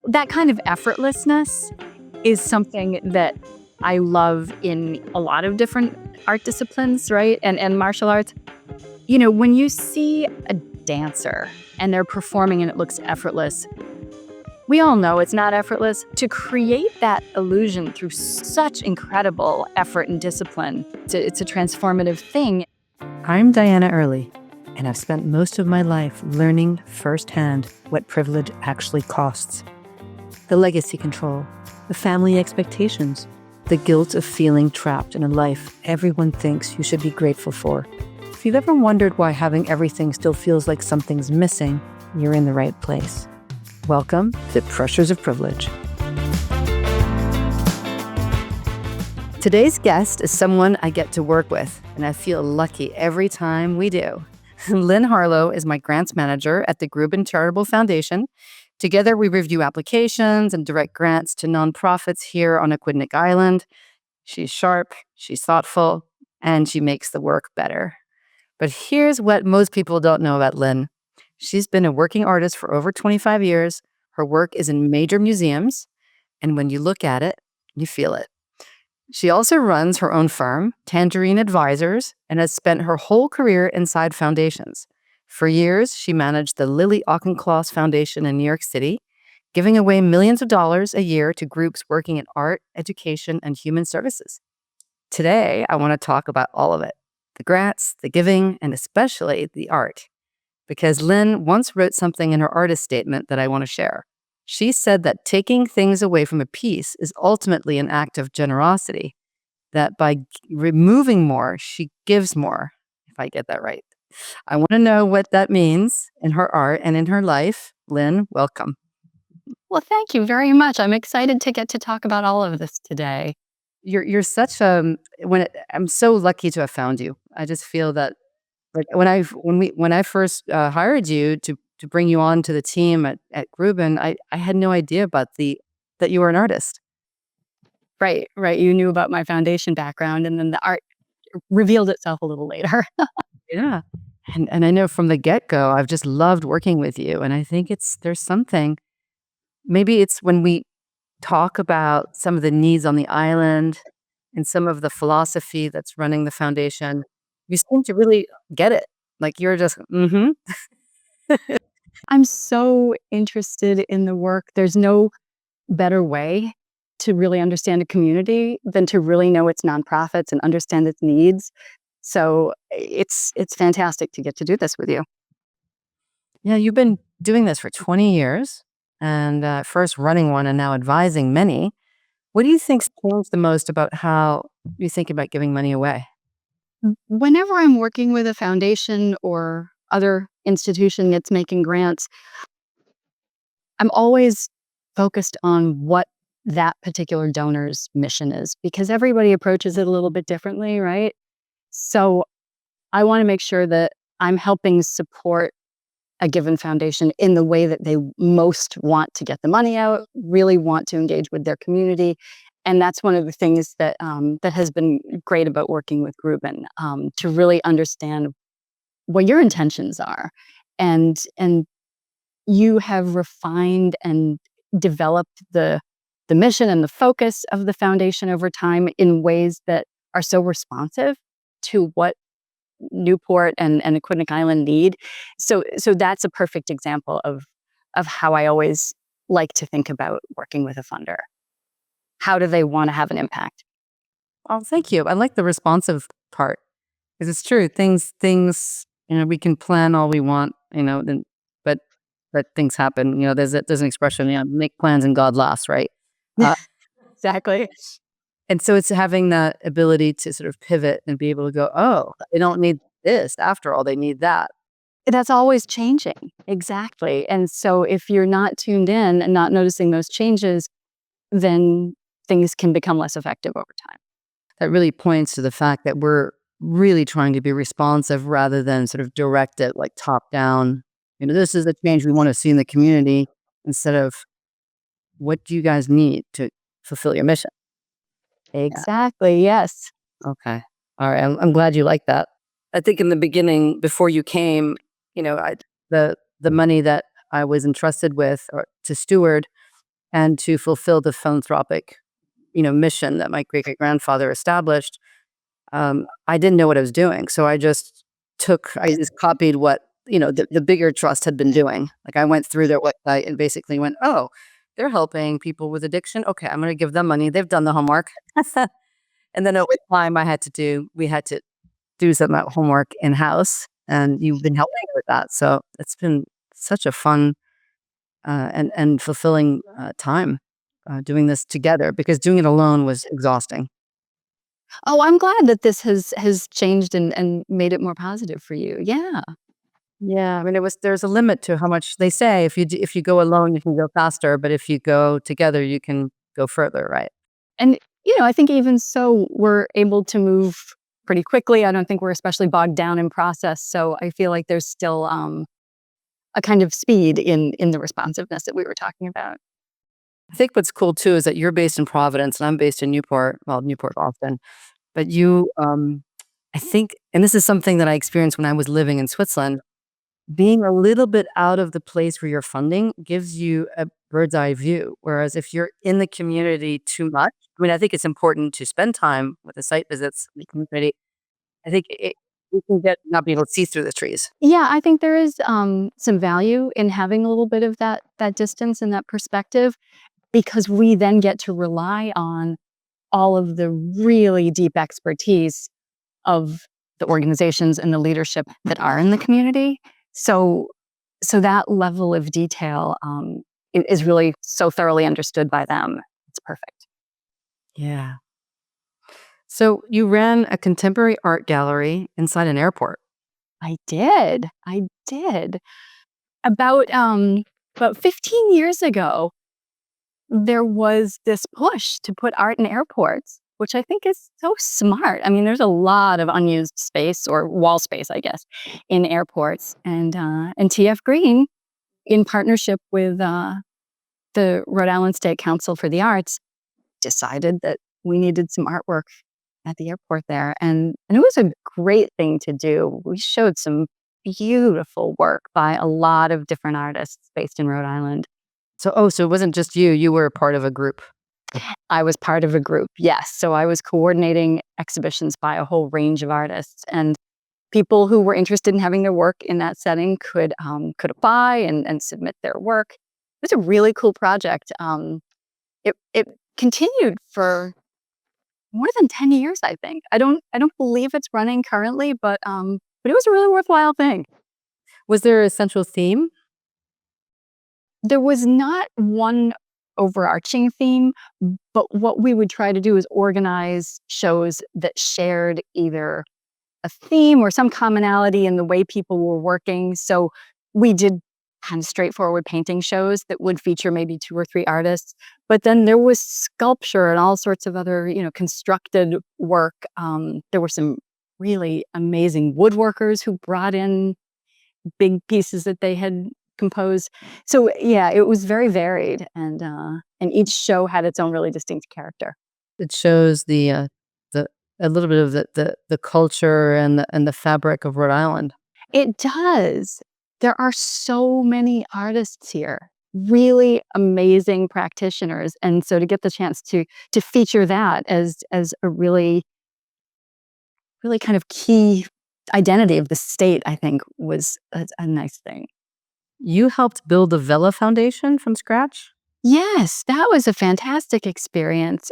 that kind of effortlessness is something that I love in a lot of different art disciplines, right? And martial arts. When you see a dancer and they're performing and it looks effortless, we all know it's not effortless. To create that illusion through such incredible effort and discipline, it's a transformative thing. I'm Diana Oehrli, and I've spent most of my life learning firsthand what privilege actually costs. The legacy control, the family expectations, the guilt of feeling trapped in a life everyone thinks you should be grateful for. If you've ever wondered why having everything still feels like something's missing, you're in the right place. Welcome to Pressures of Privilege. Today's guest is someone I get to work with, and I feel lucky every time we do. Lynne Harlow is my grants manager at the Grubin Charitable Foundation. Together, we review applications and direct grants to nonprofits here on Aquidneck Island. She's sharp, she's thoughtful, and she makes the work better. But here's what most people don't know about Lynne. She's been a working artist for over 25 years. Her work is in major museums, and when you look at it, you feel it. She also runs her own firm, Tangerine Advisors, and has spent her whole career inside foundations. For years, she managed the Lily Auchincloss Foundation in New York City, giving away millions of dollars a year to groups working in art, education, and human services. Today, I want to talk about all of it, the grants, the giving, and especially the art. Because Lynne once wrote something in her artist statement that I want to share. She said that taking things away from a piece is ultimately an act of generosity, that by removing more, she gives more, if I get that right. I want to know what that means in her art and in her life. Lynne, welcome. Well, thank you very much. I'm excited to get to talk about all of this today. You're such I'm so lucky to have found you. I just feel that when I first hired you to bring you on to the team at Grubin, I had no idea about that you were an artist. Right. You knew about my foundation background, and then the art revealed itself a little later. Yeah. And I know from the get-go, I've just loved working with you. And I think there's something, maybe it's when we talk about some of the needs on the island and some of the philosophy that's running the foundation, you seem to really get it. Like you're just, I'm so interested in the work. There's no better way to really understand a community than to really know its nonprofits and understand its needs. So it's fantastic to get to do this with you. Yeah, you've been doing this for 20 years and first running one and now advising many. What do you think's changed the most about how you think about giving money away? Whenever I'm working with a foundation or other institution that's making grants, I'm always focused on what that particular donor's mission is, because everybody approaches it a little bit differently, right? So I want to make sure that I'm helping support a given foundation in the way that they most want to get the money out, really want to engage with their community. And that's one of the things that that has been great about working with Grubin, to really understand what your intentions are. And you have refined and developed the mission and the focus of the foundation over time in ways that are so responsive to what Newport and Aquidneck Island need. So that's a perfect example of how I always like to think about working with a funder. How do they want to have an impact? Oh, thank you. I like the responsive part because it's true. Things, we can plan all we want, then, but things happen. There's an expression, make plans and God laughs, right? Exactly. And so it's having that ability to sort of pivot and be able to go, oh, they don't need this. After all, they need that. That's always changing. Exactly. And so if you're not tuned in and not noticing those changes, then things can become less effective over time. That really points to the fact that we're really trying to be responsive rather than sort of direct it like top down. This is the change we want to see in the community instead of what do you guys need to fulfill your mission? Exactly. Yes. Okay. All right. I'm glad you like that. I think in the beginning, before you came, the money that I was entrusted with or to steward, and to fulfill the philanthropic, mission that my great great grandfather established. I didn't know what I was doing, so I just copied what the bigger trust had been doing. Like I went through their website and basically went, oh, they're helping people with addiction. Okay, I'm going to give them money. They've done the homework. And then over time, we had to do some homework in house, and you've been helping with that. So it's been such a fun and fulfilling time doing this together, because doing it alone was exhausting. Oh, I'm glad that this has changed and made it more positive for you. Yeah. Yeah, I mean, there's a limit to how much they say. If you go alone, you can go faster, but if you go together, you can go further, right? And, I think even so, we're able to move pretty quickly. I don't think we're especially bogged down in process. So I feel like there's still a kind of speed in the responsiveness that we were talking about. I think what's cool too is that you're based in Providence and I'm based in Newport, well, Newport, Austin. But I think, and this is something that I experienced when I was living in Switzerland, being a little bit out of the place where you're funding gives you a bird's eye view. Whereas if you're in the community too much, I mean, I think it's important to spend time with the site visits in the community. I think you can get not be able to see through the trees. Yeah, I think there is some value in having a little bit of that distance and that perspective, because we then get to rely on all of the really deep expertise of the organizations and the leadership that are in the community. So, so that level of detail is really so thoroughly understood by them. It's perfect. Yeah. So you ran a contemporary art gallery inside an airport. I did. I did. About 15 years ago, there was this push to put art in airports, which I think is so smart. I mean, there's a lot of unused space, or wall space, I guess, in airports. And TF Green, in partnership with the Rhode Island State Council for the Arts, decided that we needed some artwork at the airport there. And it was a great thing to do. We showed some beautiful work by a lot of different artists based in Rhode Island. So it wasn't just you, you were a part of a group. I was part of a group, yes. So I was coordinating exhibitions by a whole range of artists, and people who were interested in having their work in that setting could apply and submit their work. It was a really cool project. It continued for more than 10 years, I think. I don't believe it's running currently, but it was a really worthwhile thing. Was there a central theme? There was not one overarching theme, but what we would try to do is organize shows that shared either a theme or some commonality in the way people were working. So we did kind of straightforward painting shows that would feature maybe two or three artists, but then there was sculpture and all sorts of other, constructed work. There were some really amazing woodworkers who brought in big pieces that they had composed. So yeah, it was very varied, and each show had its own really distinct character. It shows the a little bit of the culture and the fabric of Rhode Island. It does. There are so many artists here, really amazing practitioners, and so to get the chance to feature that as a really kind of key identity of the state, I think was a nice thing. You helped build the Vela Foundation from scratch? Yes, that was a fantastic experience.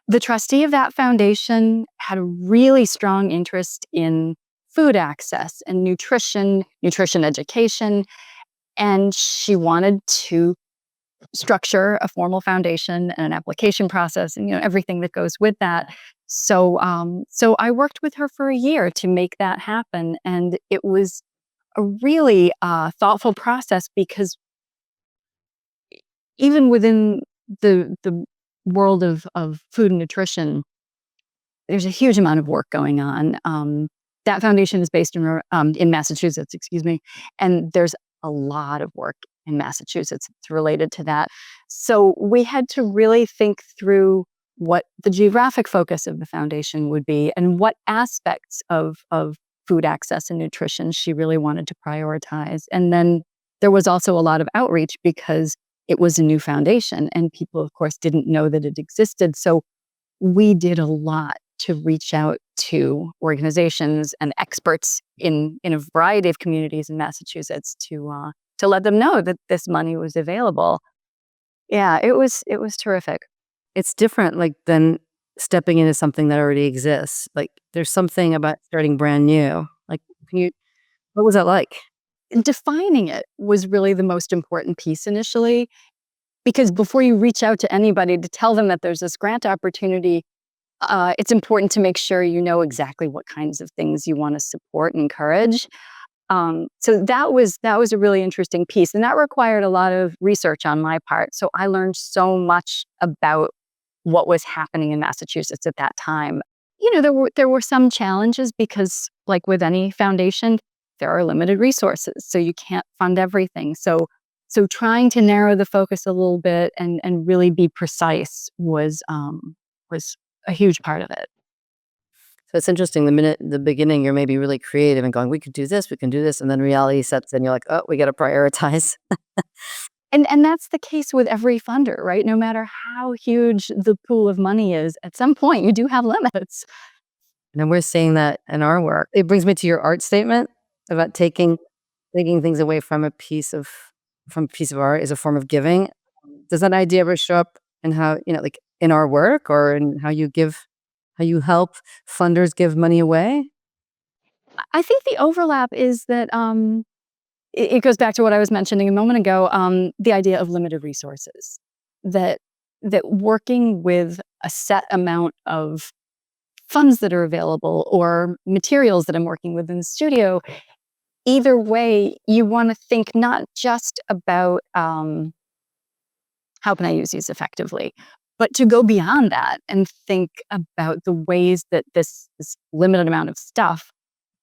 The trustee of that foundation had a really strong interest in food access and nutrition education, and she wanted to structure a formal foundation and an application process and everything that goes with that. So I worked with her for a year to make that happen, and it was a really thoughtful process, because even within the world of food and nutrition, there's a huge amount of work going on. That foundation is based in Massachusetts, excuse me, and there's a lot of work in Massachusetts that's related to that. So we had to really think through what the geographic focus of the foundation would be and what aspects of food access and nutrition she really wanted to prioritize. And then there was also a lot of outreach, because it was a new foundation and people, of course, didn't know that it existed. So we did a lot to reach out to organizations and experts in a variety of communities in Massachusetts to let them know that this money was available. Yeah, it was terrific. It's different, like, than stepping into something that already exists. Like, there's something about starting brand new. Like, can you what was that like? Defining it was really the most important piece initially, because before you reach out to anybody to tell them that there's this grant opportunity, it's important to make sure you know exactly what kinds of things you want to support and encourage. So that was a really interesting piece, and that required a lot of research on my part. So I learned so much about what was happening in Massachusetts at that time. There were some challenges because, like with any foundation, there are limited resources, so you can't fund everything. So trying to narrow the focus a little bit and really be precise was a huge part of it. So it's interesting, the beginning, you're maybe really creative and going, "We could do this, we can do this," and then reality sets in, you're like, "Oh, we gotta prioritize." And that's the case with every funder, right? No matter how huge the pool of money is, at some point you do have limits. And then we're seeing that in our work. It brings me to your art statement about taking things away from a piece of art is a form of giving. Does that idea ever show up in how, like, in our work or in how you help funders give money away? I think the overlap is that it goes back to what I was mentioning a moment ago, the idea of limited resources. That that working with a set amount of funds that are available or materials that I'm working with in the studio, either way, you want to think not just about how can I use these effectively, but to go beyond that and think about the ways that this limited amount of stuff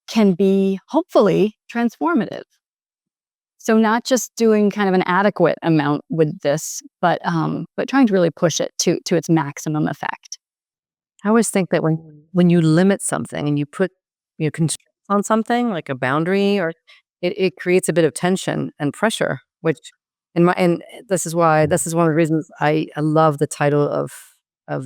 can be hopefully transformative. So not just doing kind of an adequate amount with this, but trying to really push it to its maximum effect. I always think that when you limit something and you put, constraints on something, like a boundary, or it creates a bit of tension and pressure, which and this is one of the reasons I love the title of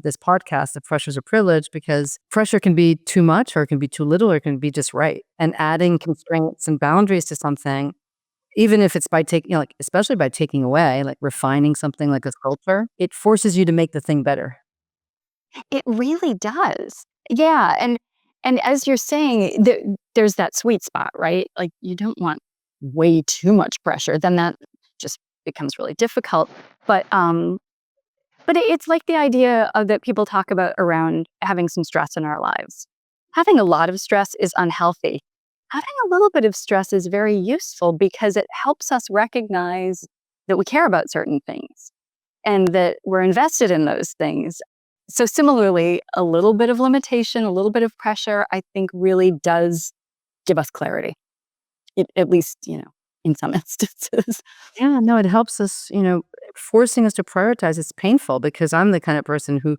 this podcast, The Pressures of Privilege, because pressure can be too much or it can be too little or it can be just right. And adding constraints and boundaries to something, even if it's by taking, like, especially by taking away, like refining something like a sculpture, it forces you to make the thing better. It really does. Yeah, and as you're saying, there's that sweet spot, right? Like, you don't want way too much pressure, then that just becomes really difficult. But it's like the idea of that people talk about around having some stress in our lives. Having a lot of stress is unhealthy. Having a little bit of stress is very useful because it helps us recognize that we care about certain things and that we're invested in those things. So similarly, a little bit of limitation, a little bit of pressure, I think really does give us clarity. At least, in some instances. Yeah, no, it helps us, forcing us to prioritize. It's painful because I'm the kind of person who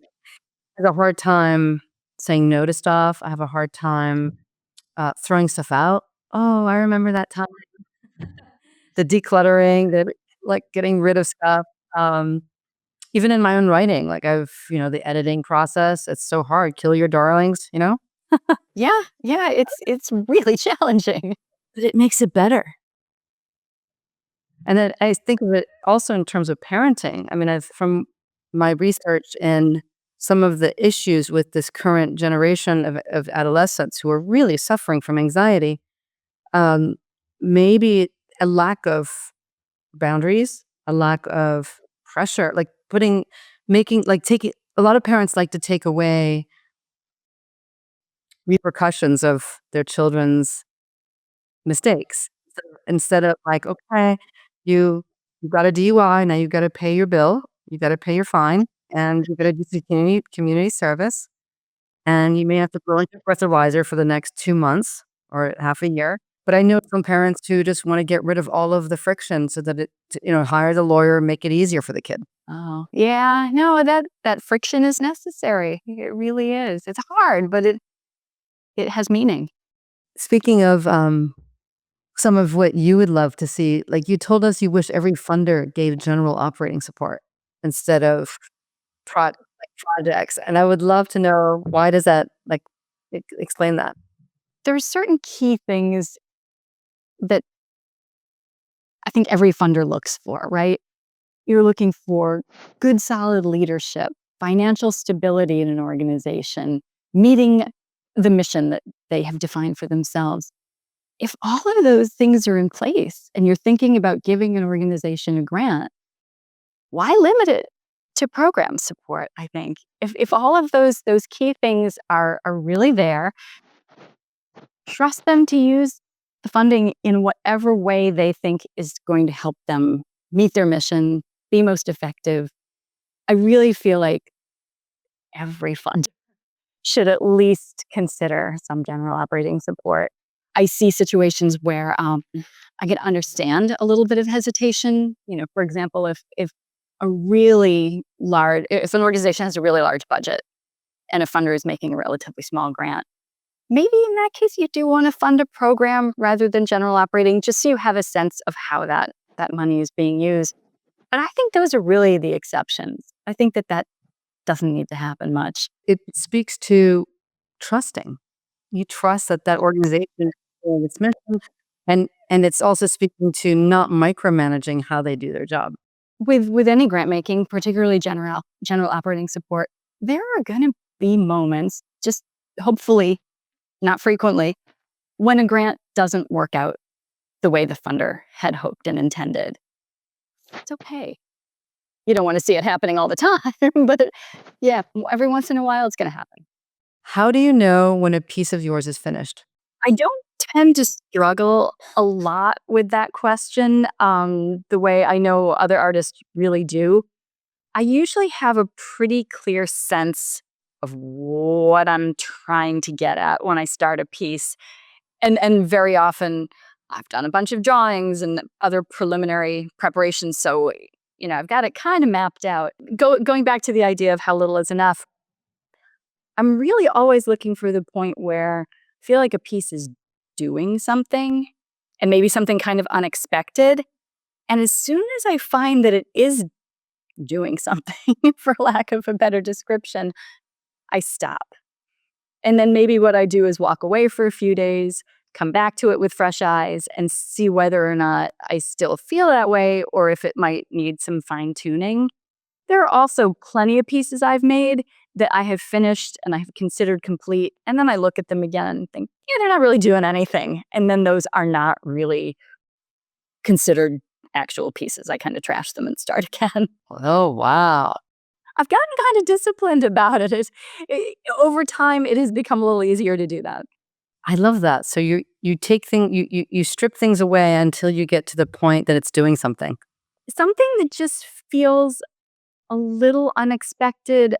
has a hard time saying no to stuff. I have a hard time throwing stuff out. Oh, I remember that time. The decluttering, the like getting rid of stuff. Um, Even in my own writing, like the editing process, it's so hard. Kill your darlings. Yeah, yeah, it's really challenging. But it makes it better. And then I think of it also in terms of parenting. I mean, from my research and some of the issues with this current generation of adolescents who are really suffering from anxiety, um, maybe a lack of boundaries, a lack of pressure, like taking, a lot of parents like to take away repercussions of their children's mistakes. So instead of like, okay, you got a DUI, now you gotta pay your bill, you gotta pay your fine, and you gotta do some community service, and you may have to go into a breathalyzer for the next 2 months or half a year. But I know some parents who just wanna get rid of all of the friction so that hire the lawyer, make it easier for the kid. Oh, yeah, no, that friction is necessary. It really is. It's hard, but it has meaning. Speaking of, some of what you would love to see? Like you told us you wish every funder gave general operating support instead of projects, and I would love to know why does that like explain that. There's certain key things that I think every funder looks for, right? You're looking for good, solid leadership, financial stability in an organization, meeting the mission that they have defined for themselves. If all of those things are in place and you're thinking about giving an organization a grant, why limit it to program support? I think if all of those key things are really there, trust them to use the funding in whatever way they think is going to help them meet their mission, be most effective. I really feel like every fund should at least consider some general operating support. I see situations where I can understand a little bit of hesitation. For example, if if an organization has a really large budget and a funder is making a relatively small grant, maybe in that case you do want to fund a program rather than general operating, just so you have a sense of how that money is being used. But I think those are really the exceptions. I think that doesn't need to happen much. It speaks to trusting. You trust that that organization is doing its mission, and it's also speaking to not micromanaging how they do their job. With any grant making, particularly general operating support, there are going to be moments, just hopefully not frequently, when a grant doesn't work out the way the funder had hoped and intended. It's okay. You don't want to see it happening all the time, but yeah, every once in a while it's going to happen. How do you know when a piece of yours is finished? I don't tend to struggle a lot with that question the way I know other artists really do. I usually have a pretty clear sense of what I'm trying to get at when I start a piece. And very often I've done a bunch of drawings and other preliminary preparations. So, I've got it kind of mapped out. Going back to the idea of how little is enough, I'm really always looking for the point where I feel like a piece is doing something and maybe something kind of unexpected. And as soon as I find that it is doing something, for lack of a better description, I stop. And then maybe what I do is walk away for a few days, come back to it with fresh eyes, and see whether or not I still feel that way or if it might need some fine tuning. There are also plenty of pieces I've made that I have finished and I have considered complete. And then I look at them again and think, yeah, they're not really doing anything. And then those are not really considered actual pieces. I kind of trash them and start again. Oh, wow. I've gotten kind of disciplined about it. Over time, it has become a little easier to do that. I love that. So you take you strip things away until you get to the point that it's doing something. Something that just feels a little unexpected.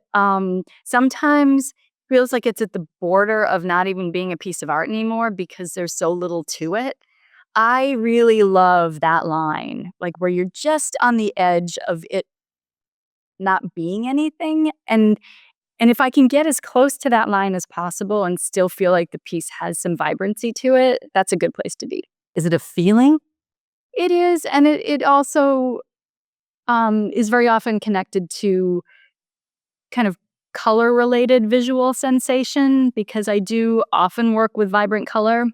Sometimes feels like it's at the border of not even being a piece of art anymore because there's so little to it. I really love that line, like where you're just on the edge of it not being anything. And if I can get as close to that line as possible and still feel like the piece has some vibrancy to it, that's a good place to be. Is it a feeling? It is, and it also is very often connected to kind of color-related visual sensation because I do often work with vibrant color.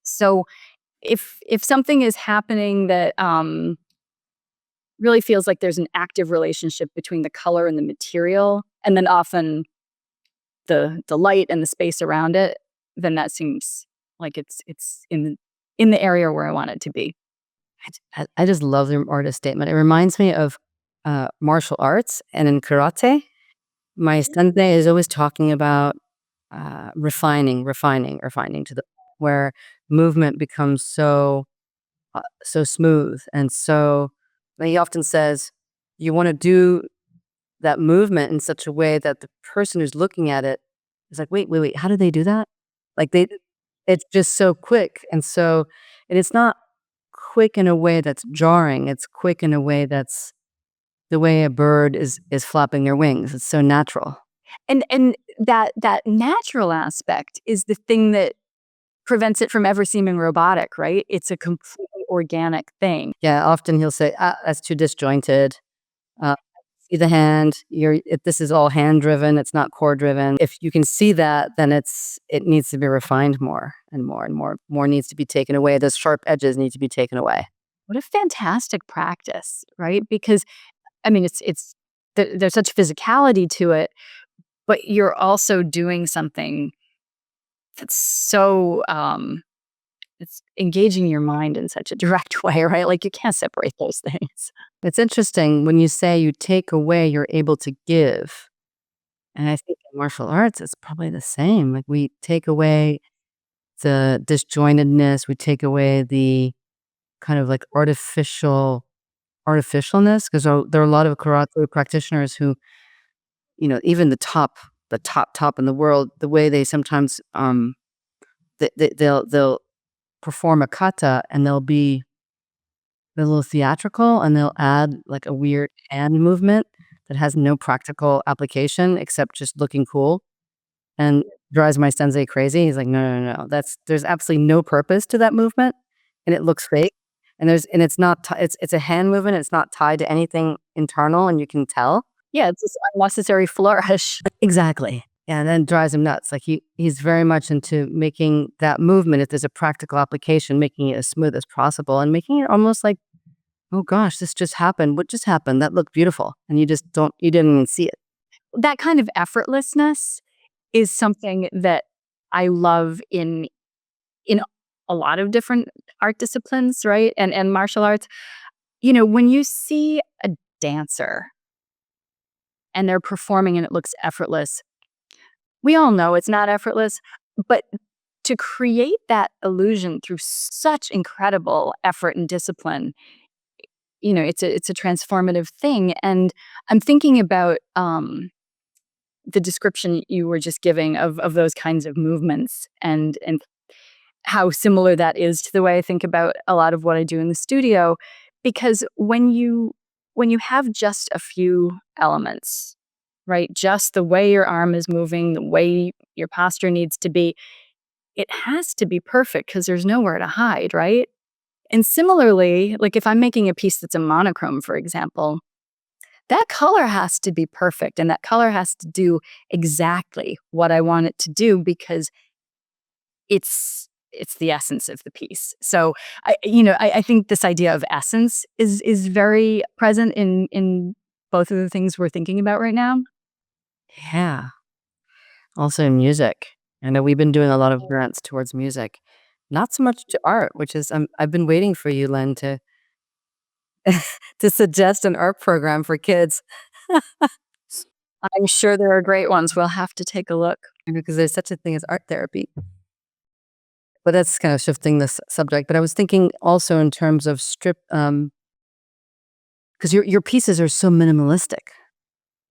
So if something is happening that really feels like there's an active relationship between the color and the material, and then often the light and the space around it, then that seems like it's in the area where I want it to be. I just love the artist statement. It reminds me of martial arts and in karate. My sensei is always talking about refining to the where movement becomes so smooth and so. He often says you want to do that movement in such a way that the person who's looking at it is like, wait, how did they do that? Like it's just so quick and it's not quick in a way that's jarring. It's quick in a way that's the way a bird is flapping their wings. It's so natural. And that natural aspect is the thing that prevents it from ever seeming robotic, right? It's a completely organic thing. Yeah, often he'll say, that's too disjointed. Uh, see the hand. This is all hand driven. It's not core driven. If you can see that, then it needs to be refined more and more and more. More needs to be taken away. Those sharp edges need to be taken away. What a fantastic practice, right? Because I mean, there's such physicality to it, but you're also doing something that's so it's engaging your mind in such a direct way, right? Like you can't separate those things. It's interesting when you say you take away, you're able to give. And I think in martial arts, it's probably the same. Like we take away the disjointedness, we take away the kind of like artificialness, because there are a lot of karate practitioners who, even the top in the world, the way they sometimes they'll perform a kata and they're a little theatrical and they'll add like a weird hand movement that has no practical application except just looking cool, and drives my sensei crazy. He's like, "No, no, no, there's absolutely no purpose to that movement, and it looks fake, and it's not it's a hand movement, it's not tied to anything internal, and you can tell." Yeah, it's this unnecessary flourish. Exactly. Yeah, and then it drives him nuts. Like he's very much into making that movement, if there's a practical application, making it as smooth as possible and making it almost like, "Oh gosh, this just happened. What just happened? That looked beautiful." And you didn't even see it. That kind of effortlessness is something that I love in a lot of different art disciplines, right? And martial arts. When you see a dancer and they're performing and it looks effortless, we all know it's not effortless, but to create that illusion through such incredible effort and discipline, it's a transformative thing. And I'm thinking about the description you were just giving of those kinds of movements and how similar that is to the way I think about a lot of what I do in the studio. Because when you have just a few elements, right? Just the way your arm is moving, the way your posture needs to be, it has to be perfect because there's nowhere to hide, right? And similarly, like if I'm making a piece that's a monochrome, for example, that color has to be perfect and that color has to do exactly what I want it to do because it's the essence of the piece. So I think this idea of essence is very present in both of the things we're thinking about right now. Yeah. Also in music. I know we've been doing a lot of grants towards music, not so much to art, which is I've been waiting for you, Len, to to suggest an art program for kids. I'm sure there are great ones. We'll have to take a look. Because there's such a thing as art therapy. But that's kind of shifting this subject. But I was thinking also in terms of because your pieces are so minimalistic.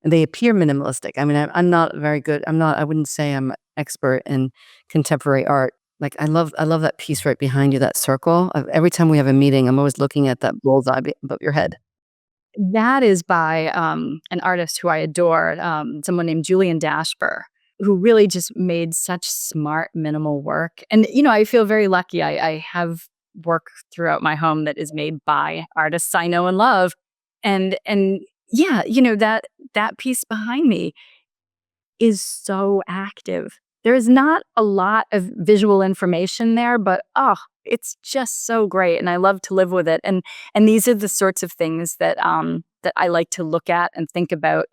And they appear minimalistic. I mean, I'm not very good. I wouldn't say I'm an expert in contemporary art. Like I love that piece right behind you, that circle. Every time we have a meeting, I'm always looking at that bullseye above your head. That is by an artist who I adore, someone named Julian Dashper, who really just made such smart, minimal work. And, I feel very lucky. I have work throughout my home that is made by artists I know and love. And yeah, that piece behind me is so active. There is not a lot of visual information there, but it's just so great, and I love to live with it. And these are the sorts of things that I like to look at and think about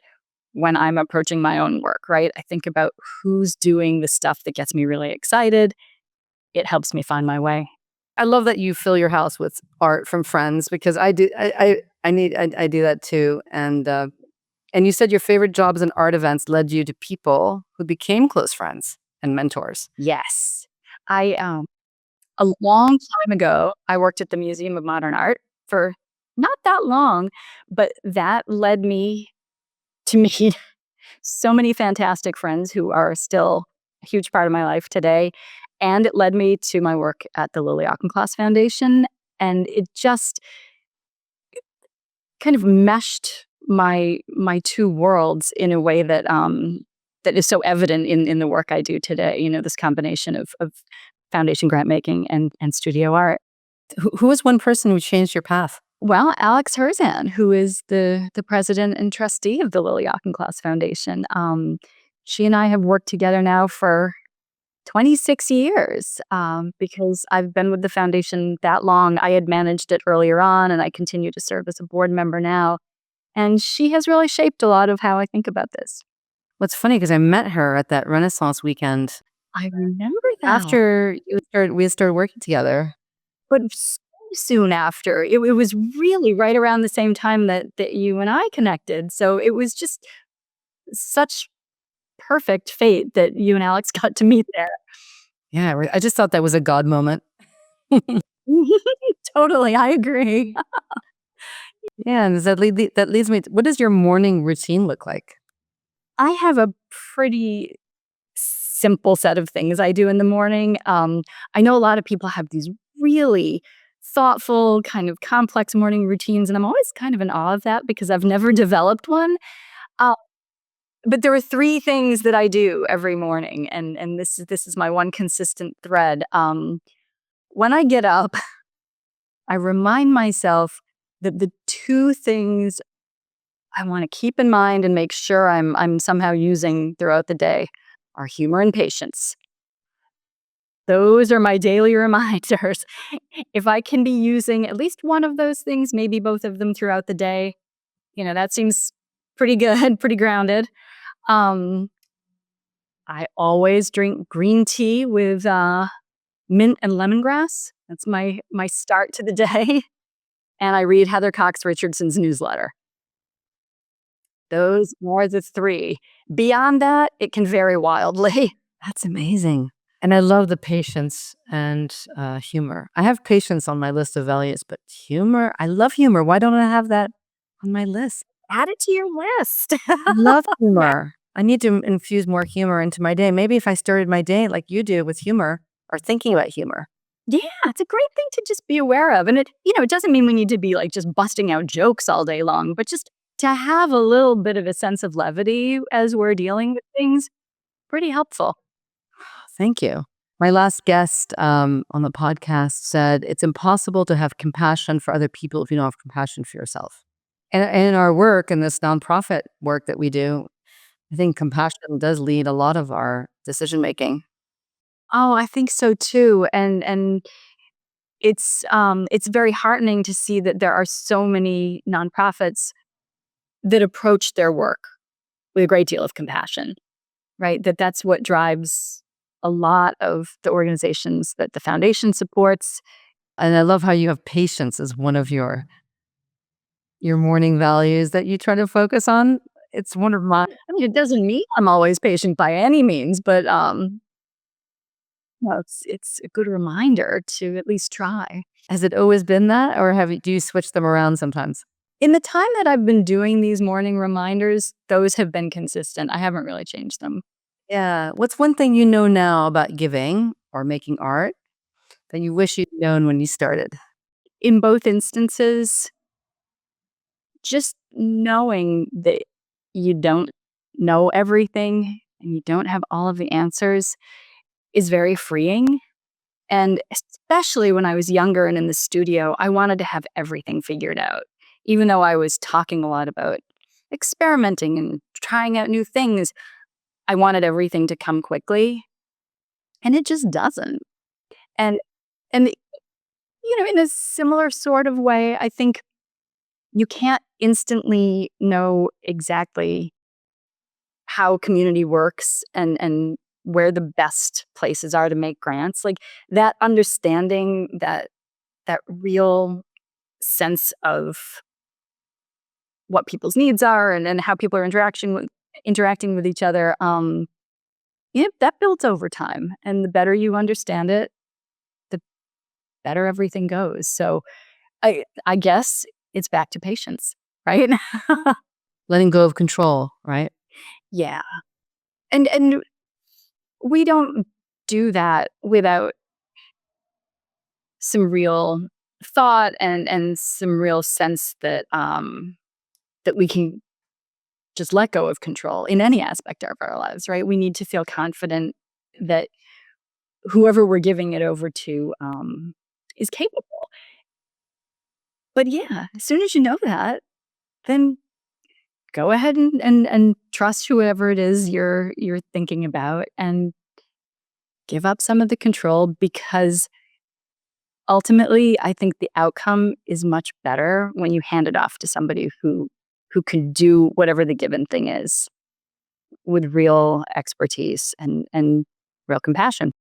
when I'm approaching my own work. Right? I think about who's doing the stuff that gets me really excited. It helps me find my way. I love that you fill your house with art from friends, because I do. I do that too. And you said your favorite jobs and art events led you to people who became close friends and mentors. Yes, I a long time ago, I worked at the Museum of Modern Art for not that long, but that led me to meet so many fantastic friends who are still a huge part of my life today. And it led me to my work at the Lily Auchincloss Foundation. And it just kind of meshed my two worlds in a way that is so evident in the work I do today. This combination of foundation grant making and studio art. Who was one person who changed your path? Well, Alex Herzan, who is the president and trustee of the Lily Auchincloss Foundation. She and I have worked together now for 26 years, because I've been with the foundation that long. I had managed it earlier on, and I continue to serve as a board member now. And she has really shaped a lot of how I think about this. What's funny because I met her at that Renaissance weekend I remember that. after we started working together. But so soon after, it was really right around the same time that you and I connected. So it was just such perfect fate that you and Alex got to meet there. Yeah, I just thought that was a God moment. Totally, I agree. Yeah, and that leads me to, what does your morning routine look like? I have a pretty simple set of things I do in the morning. I know a lot of people have these really thoughtful, kind of complex morning routines, and I'm always kind of in awe of that because I've never developed one. Uh, but there are three things that I do every morning, and this is my one consistent thread. When I get up, I remind myself that the two things I want to keep in mind and make sure I'm somehow using throughout the day are humor and patience. Those are my daily reminders. If I can be using at least one of those things, maybe both of them throughout the day, that seems pretty good, pretty grounded. Um, I always drink green tea with mint and lemongrass. That's my start to the day. And I read Heather Cox Richardson's newsletter. Those are the three. Beyond that, it can vary wildly. That's amazing. And I love the patience and humor. I have patience on my list of values, but humor, I love humor. Why don't I have that on my list? Add it to your list. I love humor. I need to infuse more humor into my day. Maybe if I started my day like you do with humor or thinking about humor. Yeah, it's a great thing to just be aware of. And it doesn't mean we need to be like just busting out jokes all day long, but just to have a little bit of a sense of levity as we're dealing with things, pretty helpful. Thank you. My last guest on the podcast said it's impossible to have compassion for other people if you don't have compassion for yourself. And in our work, in this nonprofit work that we do, I think compassion does lead a lot of our decision making. Oh, I think so too. And it's very heartening to see that there are so many nonprofits that approach their work with a great deal of compassion, right? That's what drives a lot of the organizations that the foundation supports. And I love how you have patience as one of your morning values that you try to focus on. It's one of my I mean, it doesn't mean I'm always patient by any means, but no, it's a good reminder to at least try. Has it always been that, or do you switch them around sometimes? In the time that I've been doing these morning reminders, those have been consistent. I haven't really changed them. Yeah. What's one thing you know now about giving or making art that you wish you'd known when you started? In both instances, just knowing that you don't know everything and you don't have all of the answers is very freeing. And especially when I was younger and in the studio, I wanted to have everything figured out. Even though I was talking a lot about experimenting and trying out new things, I wanted everything to come quickly, and it just doesn't. And and in a similar sort of way, I think you can't instantly know exactly how community works and where the best places are to make grants. Like that understanding, that real sense of what people's needs are and how people are interacting with each other. That builds over time. And the better you understand it, the better everything goes. So I guess it's back to patience, right? Letting go of control, right? Yeah. And we don't do that without some real thought and some real sense that we can just let go of control in any aspect of our lives, right? We need to feel confident that whoever we're giving it over to is capable. But yeah, as soon as you know that, then go ahead and trust whoever it is you're thinking about and give up some of the control, because ultimately I think the outcome is much better when you hand it off to somebody who can do whatever the given thing is with real expertise and real compassion.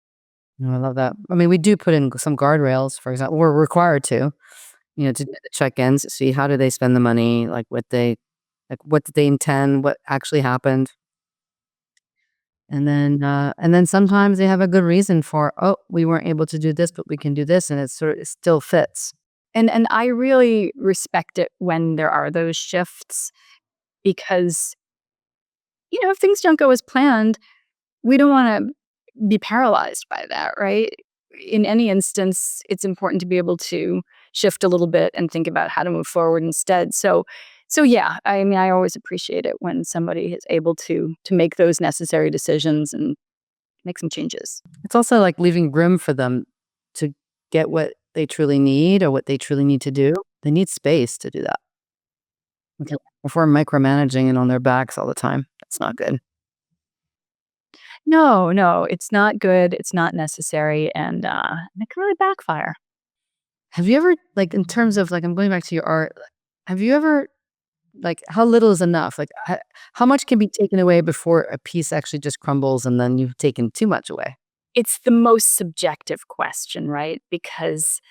No, I love that. I mean, we do put in some guardrails, for example. We're required to do the check-ins, see how do they spend the money, what did they intend, what actually happened. And then sometimes they have a good reason for, oh, we weren't able to do this, but we can do this, and it still fits. And I really respect it when there are those shifts, because if things don't go as planned, we don't want to be paralyzed by that, right? In any instance, it's important to be able to shift a little bit and think about how to move forward instead. So yeah, I mean, I always appreciate it when somebody is able to make those necessary decisions and make some changes. It's also like leaving room for them to get what they truly need or what they truly need to do. They need space to do that. Yeah. If we're micromanaging and on their backs all the time, that's not good. No, no, it's not good. It's not necessary, and it can really backfire. Have you ever, like, in terms of, like, I'm going back to your art, have you ever, like, how little is enough? Like, how much can be taken away before a piece actually just crumbles and then you've taken too much away? It's the most subjective question, right? Because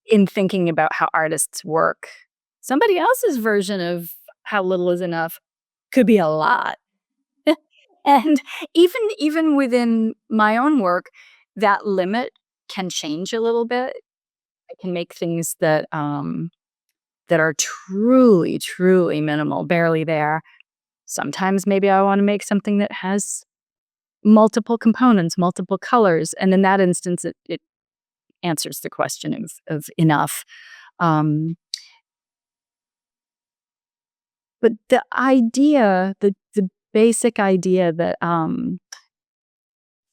in thinking about how artists work, somebody else's version of how little is enough could be a lot. And even within my own work, that limit can change a little bit. I can make things that are truly, truly minimal, barely there. Sometimes maybe I want to make something that has multiple components, multiple colors, and in that instance, it answers the question of enough. Um, but the basic idea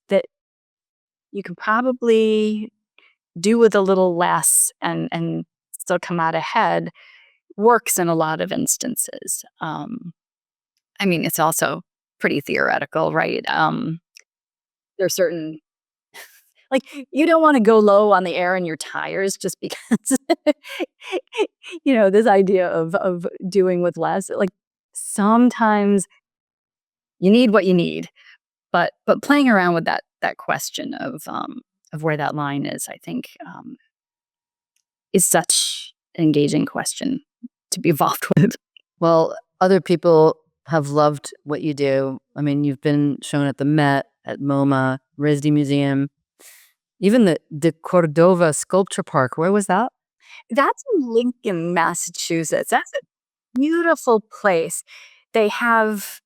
that you can probably do with a little less and still come out ahead works in a lot of instances. I mean, it's also pretty theoretical, right? There's certain, like, you don't want to go low on the air in your tires just because this idea of doing with less. Like, sometimes you need what you need, but playing around with that question of where that line is, I think, is such an engaging question to be involved with. Well, other people have loved what you do. I mean, you've been shown at the Met, at MoMA, RISD Museum, even the Cordova Sculpture Park. Where was that? That's in Lincoln, Massachusetts. That's a beautiful place. They have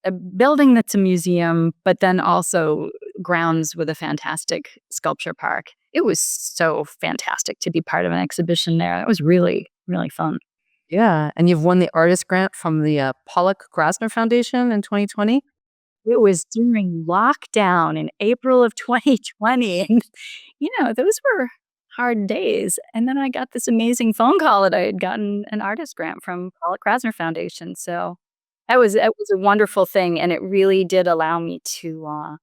a building that's a museum, but then also grounds with a fantastic sculpture park. It was so fantastic to be part of an exhibition there. It was really, really fun. Yeah, and you've won the artist grant from the Pollock Krasner Foundation in 2020. It was during lockdown in April of 2020. And, those were hard days. And then I got this amazing phone call that I had gotten an artist grant from Paula Krasner Foundation. So that was a wonderful thing. And it really did allow me to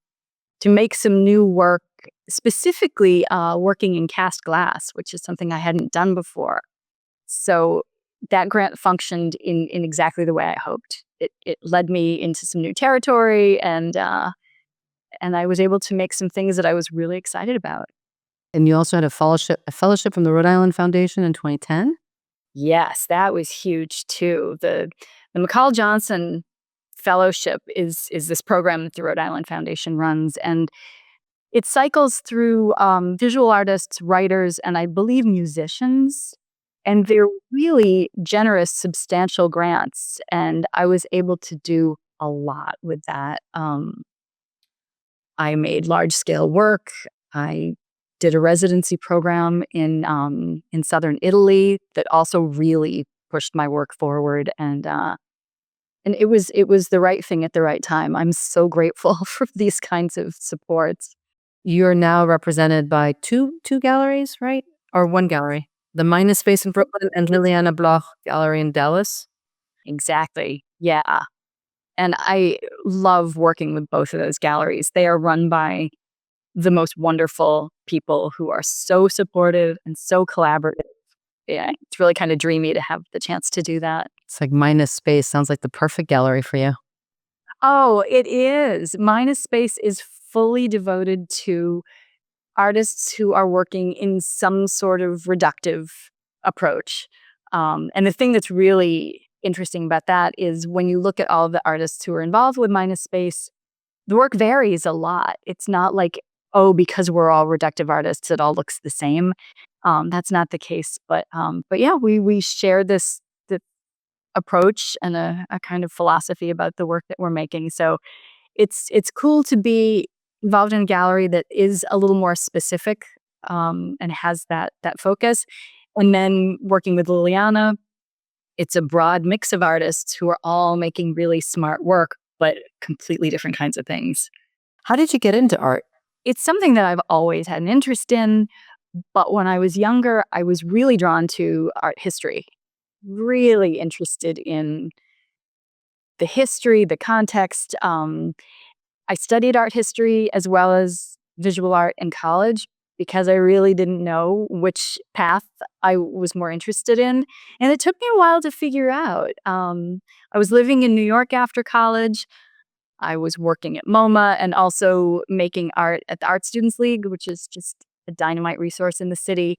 make some new work, specifically working in cast glass, which is something I hadn't done before. So that grant functioned in exactly the way I hoped. It led me into some new territory, and I was able to make some things that I was really excited about. And you also had a fellowship from the Rhode Island Foundation in 2010. Yes, that was huge too. The McCall Johnson Fellowship is this program that the Rhode Island Foundation runs, and it cycles through visual artists, writers, and I believe musicians. And they're really generous, substantial grants. And I was able to do a lot with that. I made large scale work. I did a residency program in southern Italy that also really pushed my work forward, and it was the right thing at the right time. I'm so grateful for these kinds of supports. you're now represented by two galleries, right? Or one gallery? The Minus Space in Brooklyn and Liliana Bloch Gallery in Dallas? Exactly. Yeah. And I love working with both of those galleries. They are run by the most wonderful people who are so supportive and so collaborative. Yeah, it's really kind of dreamy to have the chance to do that. It's like Minus Space sounds like the perfect gallery for you. Oh, it is. Minus Space is fully devoted to artists who are working in some sort of reductive approach. And the thing that's really interesting about that is when you look at all of the artists who are involved with Minus Space, the work varies a lot. It's not like, oh, because we're all reductive artists, it all looks the same. That's not the case. But yeah, we share this approach and a kind of philosophy about the work that we're making. So it's cool to be involved in a gallery that is a little more specific and has that focus. And then working with Liliana, it's a broad mix of artists who are all making really smart work, but completely different kinds of things. How did you get into art? It's something that I've always had an interest in, but when I was younger, I was really drawn to art history, really interested in the history, the context. I studied art history as well as visual art in college because I really didn't know which path I was more interested in. And it took me a while to figure out. I was living in New York after college. I was working at MoMA and also making art at the Art Students League, which is just a dynamite resource in the city.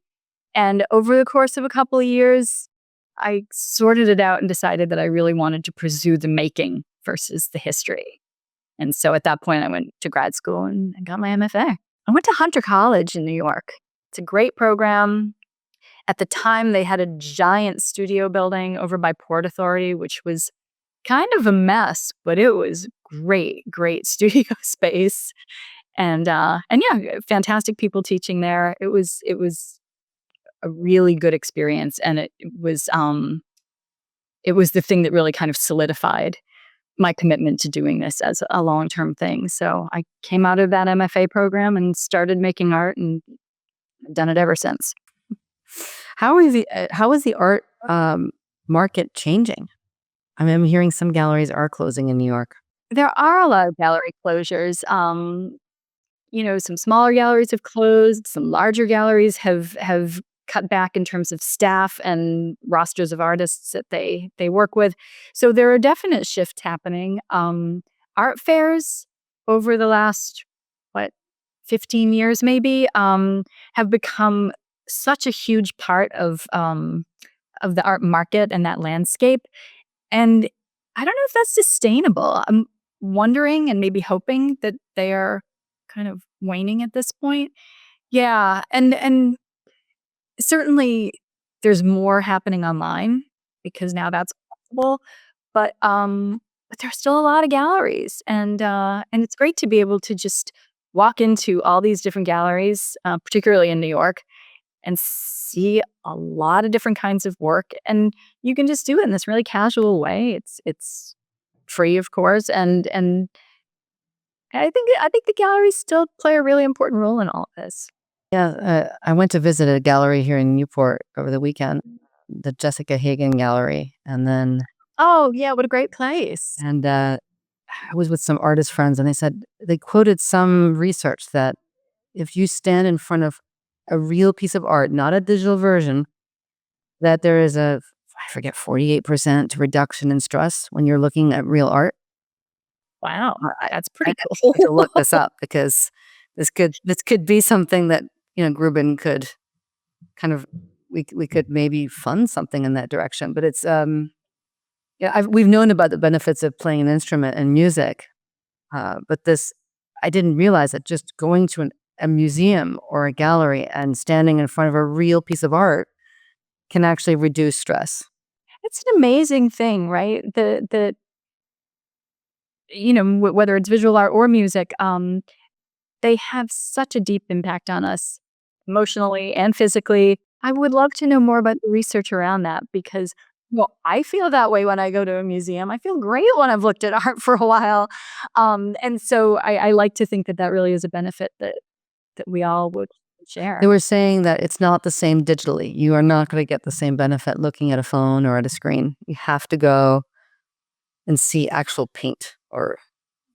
And over the course of a couple of years, I sorted it out and decided that I really wanted to pursue the making versus the history. And so at that point, I went to grad school and got my MFA. I went to Hunter College in New York. It's a great program. At the time, they had a giant studio building over by Port Authority, which was kind of a mess, but it was great studio space. And yeah, fantastic people teaching there. It was a really good experience, and it was the thing that really kind of solidified my commitment to doing this as a long-term thing. So I came out of that MFA program and started making art, and I've done it ever since. How is the art market changing? I mean, I'm hearing some galleries are closing in New York. There are a lot of gallery closures. Some smaller galleries have closed, some larger galleries have cut back in terms of staff and rosters of artists that they work with. So there are definite shifts happening. Art fairs over the last, what, 15 years maybe, have become such a huge part of the art market and that landscape. And I don't know if that's sustainable. I'm wondering and maybe hoping that they are kind of waning at this point. Yeah, and certainly there's more happening online because now that's possible. But there's still a lot of galleries, and it's great to be able to just walk into all these different galleries, particularly in New York, and see a lot of different kinds of work. And you can just do it in this really casual way. It's free, of course, and I think the galleries still play a really important role in all of this. Yeah, I went to visit a gallery here in Newport over the weekend, the Jessica Hagen Gallery, and then Oh, yeah, what a great place. and I was with some artist friends, and they quoted some research that if you stand in front of a real piece of art, not a digital version, that there is I forget, 48% reduction in stress when you're looking at real art. Wow, I that's I pretty need cool. to look this up because this could be something that, Grubin could kind of we could maybe fund something in that direction. But it's yeah, we've known about the benefits of playing an instrument and music, but this I didn't realize that just going to a museum or a gallery and standing in front of a real piece of art can actually reduce stress. It's an amazing thing, right? Whether it's visual art or music, they have such a deep impact on us emotionally and physically. I would love to know more about the research around that because, well, I feel that way when I go to a museum. I feel great when I've looked at art for a while. And so I like to think that that really is a benefit that we all would share. They were saying that it's not the same digitally. You are not gonna get the same benefit looking at a phone or at a screen. You have to go and see actual paint or,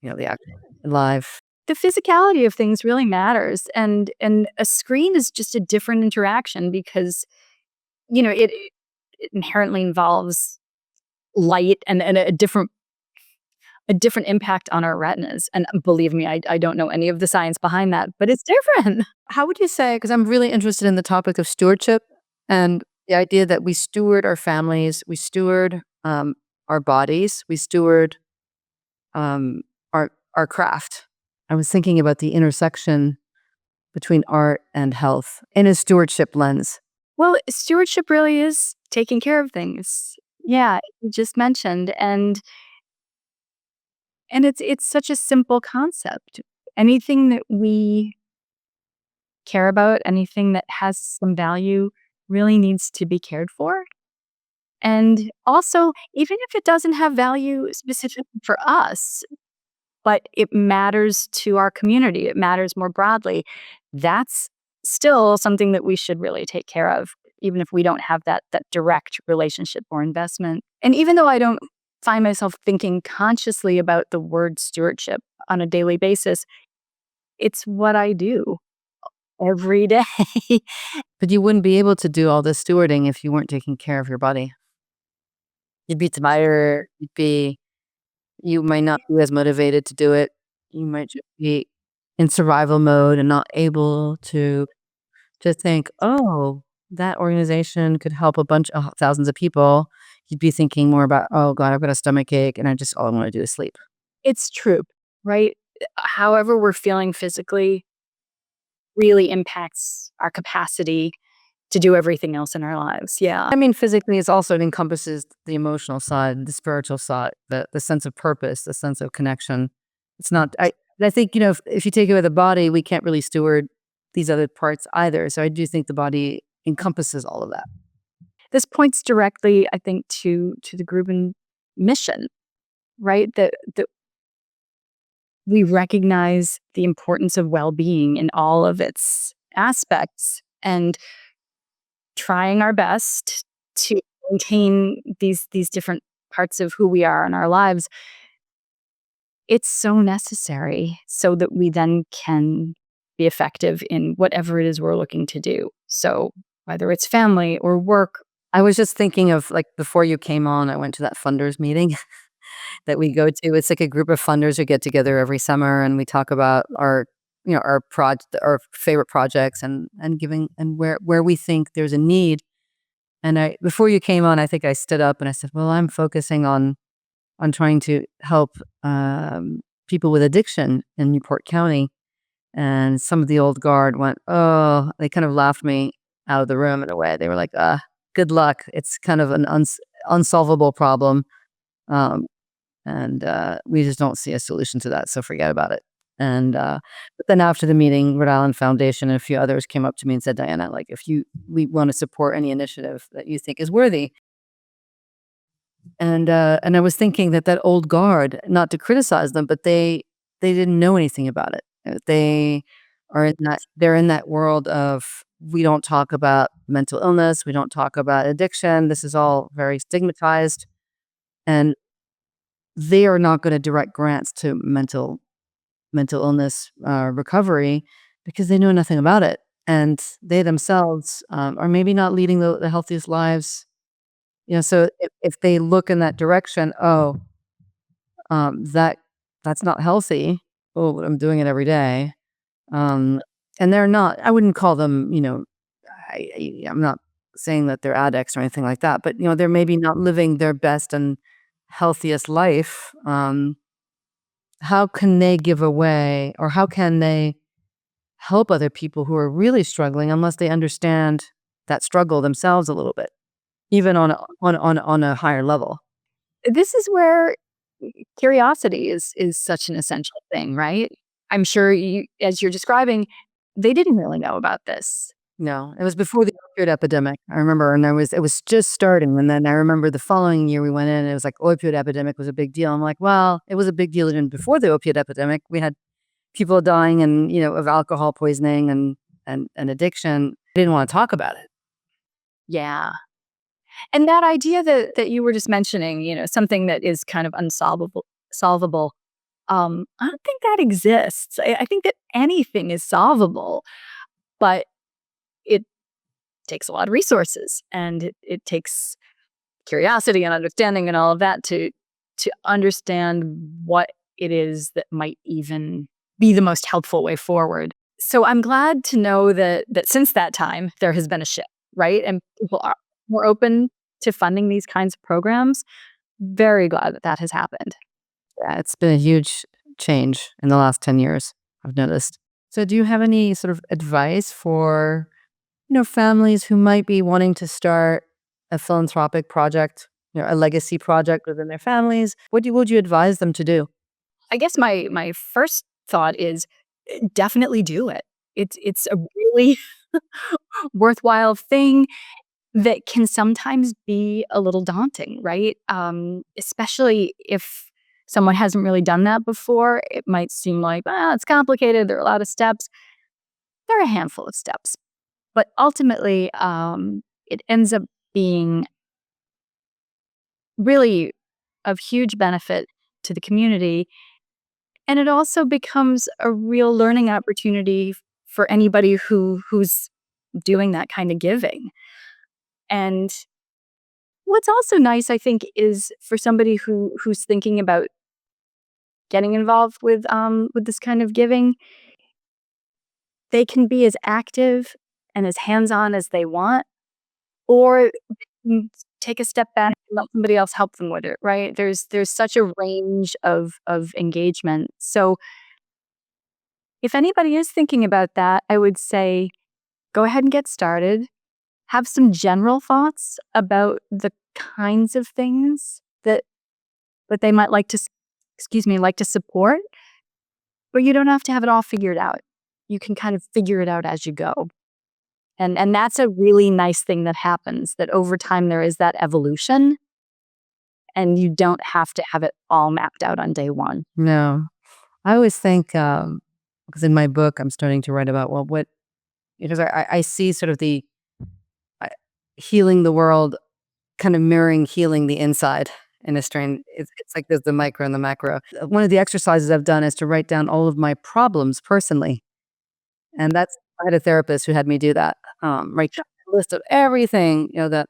the actual live. The physicality of things really matters, and a screen is just a different interaction because, it inherently involves light and a different impact on our retinas, and believe me, I don't know any of the science behind that, but it's different. How would you say, because I'm really interested in the topic of stewardship and the idea that we steward our families, we steward, our bodies, we steward, our craft. I was thinking about the intersection between art and health in a stewardship lens. Well, stewardship really is taking care of things. Yeah, you just mentioned, and it's such a simple concept. Anything that we care about, anything that has some value really needs to be cared for. And also, even if it doesn't have value specifically for us, but it matters to our community, it matters more broadly, that's still something that we should really take care of, even if we don't have that direct relationship or investment. And even though I don't find myself thinking consciously about the word stewardship on a daily basis, it's what I do every day. But you wouldn't be able to do all this stewarding if you weren't taking care of your body. You'd be tired. You might not be as motivated to do it. You might just be in survival mode and not able to think, oh, that organization could help a bunch of thousands of people. You'd be thinking more about, oh God, I've got a stomach ache and all I want to do is sleep. It's true, right? However we're feeling physically really impacts our capacity to do everything else in our lives. Yeah. I mean, physically, it encompasses the emotional side, the spiritual side, the sense of purpose, the sense of connection. It's not, I think, if you take away the body, we can't really steward these other parts either. So I do think the body encompasses all of that. This points directly, I think, to the Gruben mission, right? That we recognize the importance of well-being in all of its aspects and trying our best to maintain these different parts of who we are in our lives. It's so necessary so that we then can be effective in whatever it is we're looking to do. So whether it's family or work. I was just thinking of, like, before you came on, I went to that funders meeting that we go to. It's like a group of funders who get together every summer and we talk about our favorite projects and giving and where we think there's a need. And before you came on, I think I stood up and I said, well, I'm focusing on trying to help people with addiction in Newport County. And some of the old guard went, oh, they kind of laughed me out of the room in a way. They were like, good luck. It's kind of an unsolvable problem. Um, and we just don't see a solution to that. So forget about it. And but then after the meeting, Rhode Island Foundation and a few others came up to me and said, Diana, like, we want to support any initiative that you think is worthy. And I was thinking that old guard, not to criticize them, but they didn't know anything about it. They they're in that world of, we don't talk about mental illness, we don't talk about addiction. This is all very stigmatized, and they are not going to direct grants to mental illness recovery because they know nothing about it, and they themselves are maybe not leading the healthiest lives. So if they look in that direction, oh, that's not healthy. Oh, but I'm doing it every day. And they're not. I wouldn't call them. I'm not saying that they're addicts or anything like that. But they're maybe not living their best and healthiest life. How can they give away, or how can they help other people who are really struggling unless they understand that struggle themselves a little bit, even on a higher level? This is where curiosity is such an essential thing, right? I'm sure you, as you're describing, they didn't really know about this. No, it was before the opioid epidemic. I remember, and it was just starting. And then I remember the following year we went in, and it was like opioid epidemic was a big deal. I'm like, well, it was a big deal even before the opioid epidemic. We had people dying and, of alcohol poisoning and addiction. I didn't want to talk about it. Yeah. And that idea that you were just mentioning, something that is kind of solvable. I don't think that exists. I think that anything is solvable, but it takes a lot of resources, and it takes curiosity and understanding and all of that to understand what it is that might even be the most helpful way forward. So I'm glad to know that since that time there has been a shift, right? And people are more open to funding these kinds of programs. Very glad that that has happened. Yeah, it's been a huge change in the last 10 years, I've noticed. So do you have any sort of advice for, families who might be wanting to start a philanthropic project, a legacy project within their families? What would you advise them to do? I guess my first thought is definitely do it. It's a really worthwhile thing that can sometimes be a little daunting, right? Especially if someone hasn't really done that before, it might seem like, it's complicated. There are a lot of steps. There are a handful of steps, but ultimately, it ends up being really of huge benefit to the community. And it also becomes a real learning opportunity for anybody who's doing that kind of giving. And what's also nice, I think, is for somebody who's thinking about getting involved with this kind of giving, they can be as active and as hands-on as they want, or mm, take a step back and let somebody else help them with it, right? There's such a range of engagement. So if anybody is thinking about that, I would say go ahead and get started. Have some general thoughts about the kinds of things that they might like to like to support, but you don't have to have it all figured out. You can kind of figure it out as you go. And that's a really nice thing that happens, that over time there is that evolution, and you don't have to have it all mapped out on day one. No, I always think, because in my book, I'm starting to write about, well, because I see sort of the uh, healing the world kind of mirroring healing the inside in a strain. It's like there's the micro and the macro. One of the exercises I've done is to write down all of my problems personally. And I had a therapist who had me do that. Write down a list of everything, that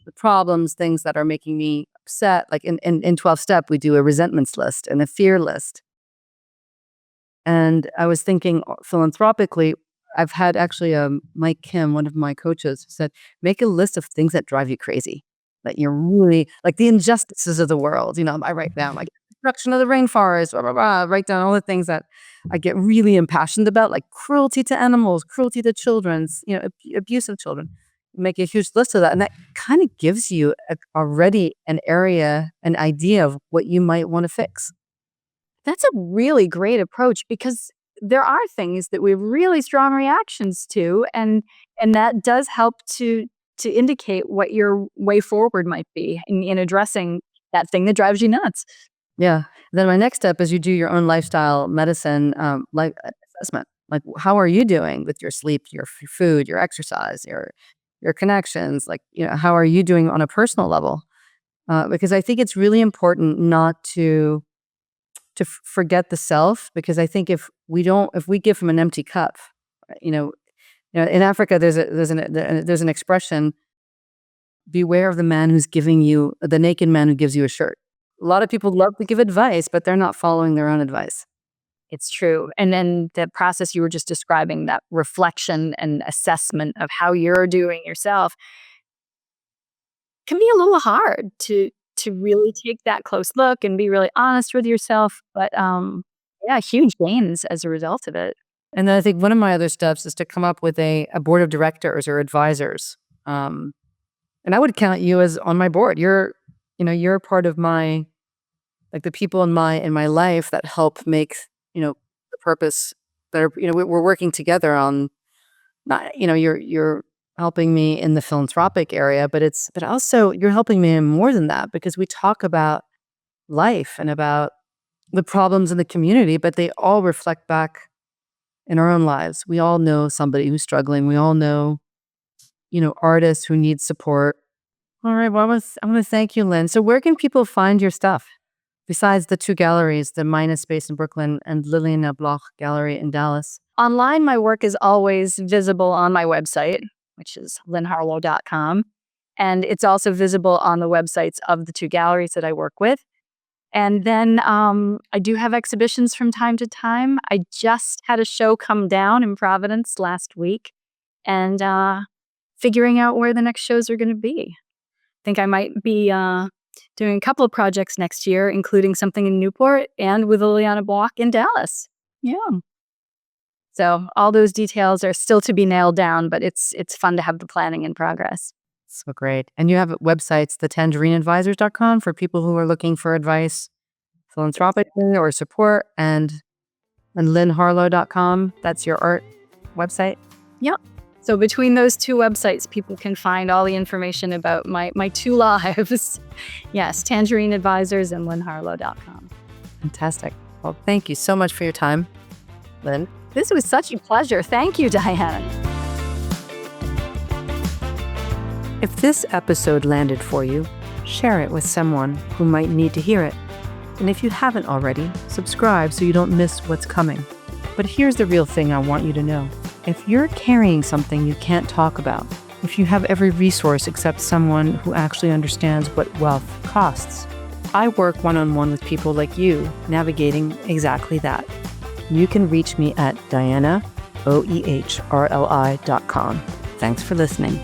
the problems, things that are making me upset. Like in 12 step, we do a resentments list and a fear list. And I was thinking philanthropically, I've had actually Mike Kim, one of my coaches, said, make a list of things that drive you crazy. That you're really like the injustices of the world. I write down like destruction of the rainforest, blah, blah, blah. I write down all the things that I get really impassioned about, like cruelty to animals, cruelty to children, abuse of children. Make a huge list of that. And that kind of gives you already an idea of what you might want to fix. That's a really great approach, because there are things that we have really strong reactions to, and that does help to indicate what your way forward might be in addressing that thing that drives you nuts. Yeah. Then my next step is you do your own lifestyle medicine life assessment. Like, how are you doing with your sleep, your food, your exercise, your connections? Like, how are you doing on a personal level? Because I think it's really important not to forget the self. Because I think if we give from an empty cup, in Africa, there's an expression: beware of the man who's giving you the naked man who gives you a shirt. A lot of people love to give advice, but they're not following their own advice. It's true. And then the process you were just describing, that reflection and assessment of how you're doing yourself, can be a little hard to really take that close look and be really honest with yourself. But yeah, huge gains as a result of it. And then I think one of my other steps is to come up with a board of directors or advisors. And I would count you as on my board. You're part of my, like, the people in my life that help make, the purpose that are, we're working together on. Not, you're helping me in the philanthropic area, but also you're helping me in more than that, because we talk about life and about the problems in the community, but they all reflect back in our own lives. We all know somebody who's struggling. We all know, artists who need support. All right. Well, I want to thank you, Lynne. So where can people find your stuff besides the two galleries, the Mina Space in Brooklyn and Lily Auchincloss Gallery in Dallas? Online, my work is always visible on my website, which is lynneharlow.com. And it's also visible on the websites of the two galleries that I work with. And then I do have exhibitions from time to time. I just had a show come down in Providence last week, and figuring out where the next shows are going to be. I think I might be doing a couple of projects next year, including something in Newport and with Liliana Block in Dallas. Yeah. So all those details are still to be nailed down, but it's fun to have the planning in progress. So great. And you have websites, the tangerineadvisors.com for people who are looking for advice philanthropically or support, and lynneharlow.com. That's your art website. Yep. So between those two websites, people can find all the information about my two lives. Yes, Tangerine Advisors and lynneharlow.com. Fantastic. Well, thank you so much for your time, Lynne. This was such a pleasure. Thank you, Diana. If this episode landed for you, share it with someone who might need to hear it. And if you haven't already, subscribe so you don't miss what's coming. But here's the real thing I want you to know. If you're carrying something you can't talk about, if you have every resource except someone who actually understands what wealth costs, I work one-on-one with people like you navigating exactly that. You can reach me at dianaoehrli.com. Thanks for listening.